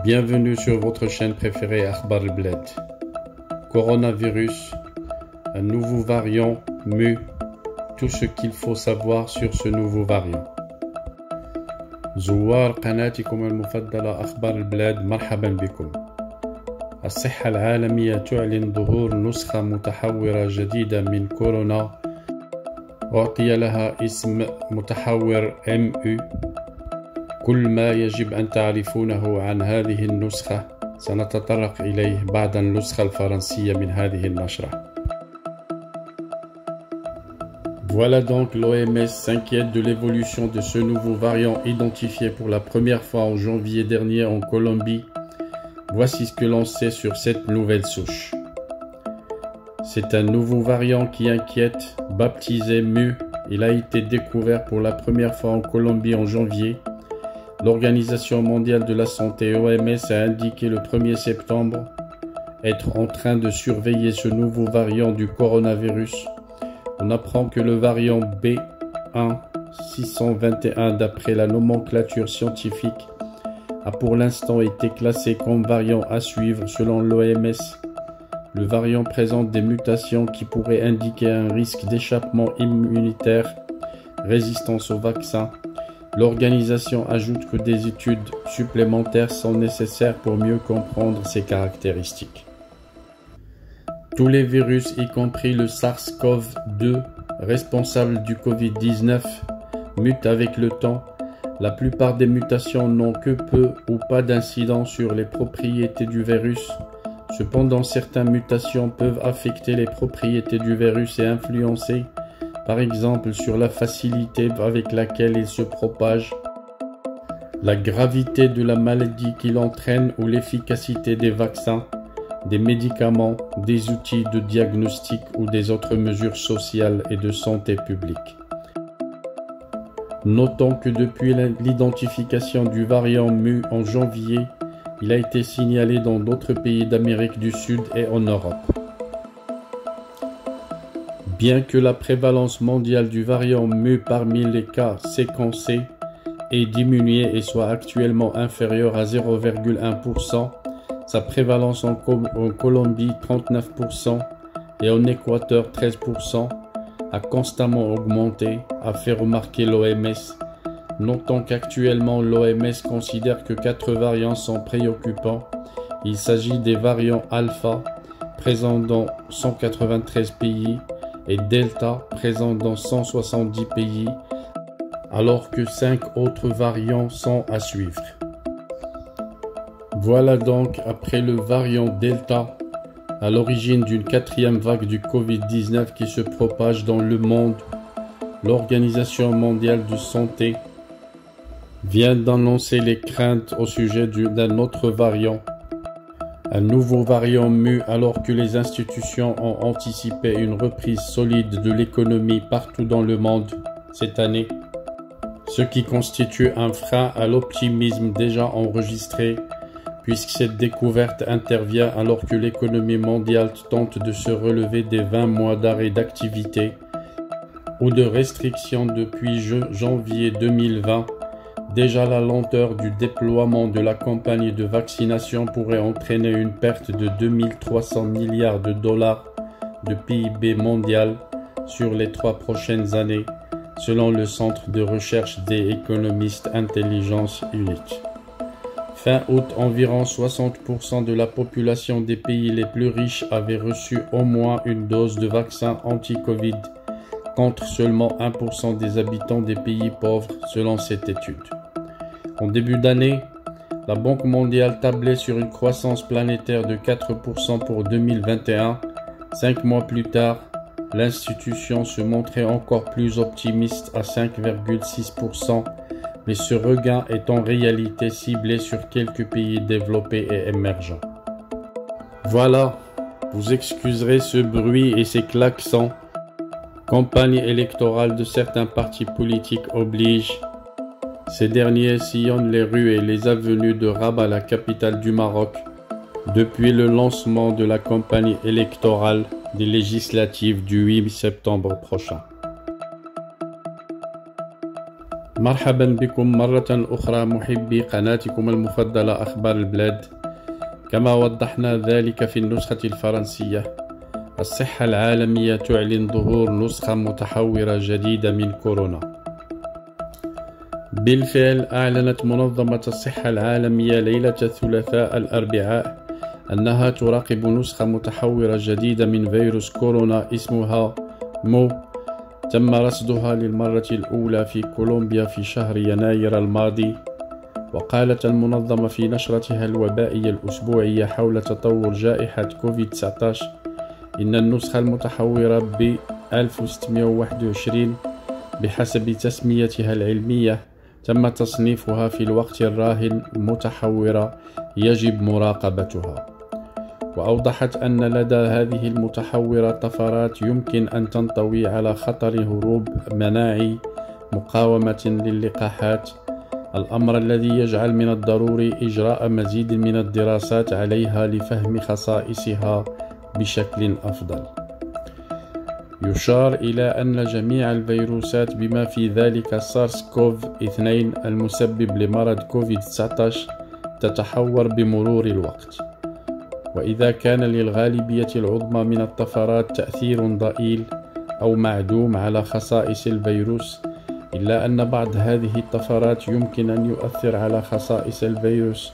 Bienvenue sur votre chaîne préférée Akhbar al-Bled. Coronavirus, un nouveau variant mu, tout ce qu'il faut savoir sur ce nouveau variant. زوار قناتكم المفضلة أخبار البلاد، مرحبا بكم. الصحة العالمية تعلن ظهور نسخة متحورة جديدة من كورونا أعطي لها اسم متحور MU. كل ما يجب أن تعرفونه عن هذه النسخة سنتطرق إليه بعد النسخة الفرنسية من هذه النشرة. Voilà donc l'OMS s'inquiète de l'évolution de ce nouveau variant identifié pour la première fois en janvier dernier en Colombie. Voici ce que l'on sait sur cette nouvelle souche. C'est un nouveau variant qui inquiète, baptisé MU. Il a été découvert pour la première fois en Colombie en janvier. L'Organisation mondiale de la santé OMS a indiqué le 1er septembre être en train de surveiller ce nouveau variant du coronavirus. On apprend que le variant B1621, d'après la nomenclature scientifique, a pour l'instant été classé comme variant à suivre selon l'OMS. Le variant présente des mutations qui pourraient indiquer un risque d'échappement immunitaire, résistance au vaccin. L'organisation ajoute que des études supplémentaires sont nécessaires pour mieux comprendre ses caractéristiques. Tous les virus, y compris le SARS-CoV-2, responsable du Covid-19, mutent avec le temps. La plupart des mutations n'ont que peu ou pas d'incidence sur les propriétés du virus. Cependant, certaines mutations peuvent affecter les propriétés du virus et influencer, par exemple, sur la facilité avec laquelle il se propage, la gravité de la maladie qu'il entraîne ou l'efficacité des vaccins, des médicaments, des outils de diagnostic ou des autres mesures sociales et de santé publique. Notons que depuis l'identification du variant MU en janvier, il a été signalé dans d'autres pays d'Amérique du Sud et en Europe. Bien que la prévalence mondiale du variant MU parmi les cas séquencés ait diminué et soit actuellement inférieure à 0,1%, sa prévalence en Colombie 39% et en Équateur 13% a constamment augmenté, a fait remarquer l'OMS. Notons qu'actuellement l'OMS considère que 4 variants sont préoccupants. Il s'agit des variants alpha, présents dans 193 pays, et Delta, présent dans 170 pays, alors que 5 autres variants sont à suivre. Voilà donc, après le variant Delta, à l'origine d'une 4e vague du Covid-19 qui se propage dans le monde, l'Organisation mondiale de santé vient d'annoncer les craintes au sujet d'un autre variant, un nouveau variant MU, alors que les institutions ont anticipé une reprise solide de l'économie partout dans le monde cette année, ce qui constitue un frein à l'optimisme déjà enregistré, puisque cette découverte intervient alors que l'économie mondiale tente de se relever des 20 mois d'arrêt d'activité ou de restrictions depuis janvier 2020. Déjà, la lenteur du déploiement de la campagne de vaccination pourrait entraîner une perte de 2300 milliards de dollars de PIB mondial sur les 3 prochaines années, selon le Centre de recherche des économistes Intelligence Unique. Fin août, environ 60% de la population des pays les plus riches avait reçu au moins une dose de vaccin anti-Covid, contre seulement 1% des habitants des pays pauvres, selon cette étude. En début d'année, la Banque mondiale tablait sur une croissance planétaire de 4% pour 2021. 5 mois plus tard, l'institution se montrait encore plus optimiste à 5,6%, mais ce regain est en réalité ciblé sur quelques pays développés et émergents. Voilà, vous excuserez ce bruit et ces klaxons. Campagne électorale de certains partis politiques oblige. Ces derniers sillonnent les rues et les avenues de Rabat, la capitale du Maroc, depuis le lancement de la campagne électorale des législatives du 8 septembre prochain. مرحبا بكم مرة أخرى محبي قناتكم المفضلة أخبار البلاد. كما وضحنا ذلك في النسخة الفرنسية، الصحة العالمية تعلن ظهور نسخة متحورة جديدة من كورونا. بالفعل أعلنت منظمة الصحة العالمية ليلة الثلاثاء الأربعاء أنها تراقب نسخة متحورة جديدة من فيروس كورونا اسمها مو، تم رصدها للمرة الأولى في كولومبيا في شهر يناير الماضي. وقالت المنظمة في نشرتها الوبائية الأسبوعية حول تطور جائحة كوفيد-19 إن النسخة المتحورة ب 1621 بحسب تسميتها العلمية تم تصنيفها في الوقت الراهن متحورة يجب مراقبتها. وأوضحت أن لدى هذه المتحورة طفرات يمكن أن تنطوي على خطر هروب مناعي مقاومة للقاحات، الأمر الذي يجعل من الضروري إجراء مزيد من الدراسات عليها لفهم خصائصها بشكل أفضل. يشار إلى أن جميع الفيروسات بما في ذلك سارس كوف 2 المسبب لمرض كوفيد-19 تتحور بمرور الوقت. وإذا كان للغالبية العظمى من الطفرات تأثير ضئيل أو معدوم على خصائص الفيروس، إلا أن بعض هذه الطفرات يمكن أن يؤثر على خصائص الفيروس،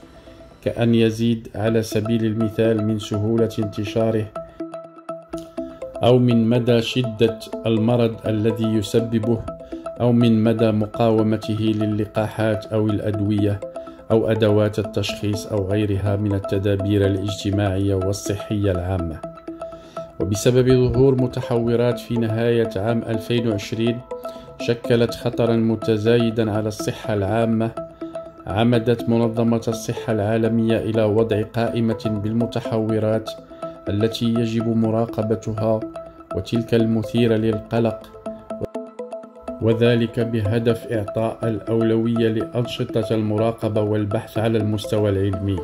كأن يزيد على سبيل المثال من سهولة انتشاره أو من مدى شدة المرض الذي يسببه أو من مدى مقاومته للقاحات أو الأدوية أو أدوات التشخيص أو غيرها من التدابير الاجتماعية والصحية العامة. وبسبب ظهور متحورات في نهاية عام 2020 شكلت خطرا متزايدا على الصحة العامة، عمدت منظمة الصحة العالمية إلى وضع قائمة بالمتحورات التي يجب مراقبتها وتلك المثيرة للقلق، وذلك بهدف إعطاء الأولوية لأنشطة المراقبة والبحث على المستوى العلمي.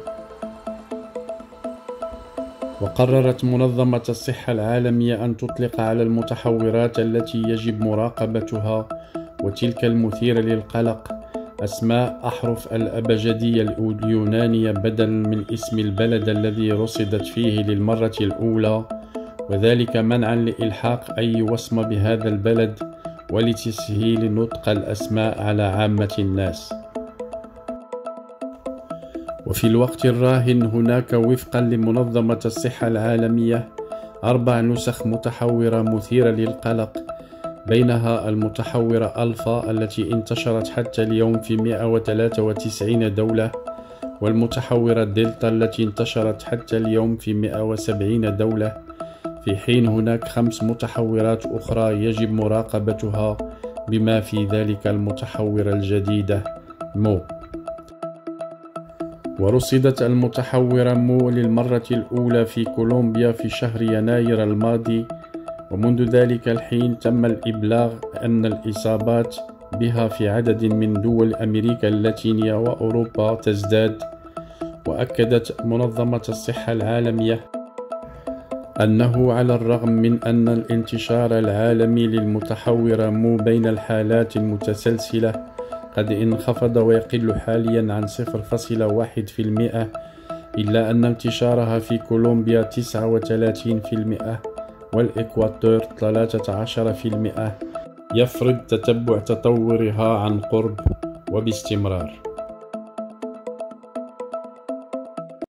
وقررت منظمة الصحة العالمية أن تطلق على المتحورات التي يجب مراقبتها وتلك المثيرة للقلق أسماء أحرف الأبجدية اليونانية بدلا من اسم البلد الذي رصدت فيه للمرة الأولى، وذلك منعا لإلحاق أي وصمة بهذا البلد ولتسهيل نطق الأسماء على عامة الناس. وفي الوقت الراهن هناك وفقا لمنظمة الصحة العالمية 4 نسخ متحورة مثيرة للقلق، بينها المتحورة ألفا التي انتشرت حتى اليوم في 193 دولة، والمتحورة دلتا التي انتشرت حتى اليوم في 170 دولة، في حين هناك 5 متحورات أخرى يجب مراقبتها بما في ذلك المتحورة الجديدة مو. ورصدت المتحورة مو للمرة الأولى في كولومبيا في شهر يناير الماضي، ومنذ ذلك الحين تم الإبلاغ أن الإصابات بها في عدد من دول أمريكا اللاتينية وأوروبا تزداد. وأكدت منظمة الصحة العالمية أنه على الرغم من أن الانتشار العالمي للمتحورة مو بين الحالات المتسلسلة قد انخفض ويقل حاليا عن 0.1%، إلا أن انتشارها في كولومبيا 39% والإكوادور 13% يفرض تتبع تطورها عن قرب وباستمرار.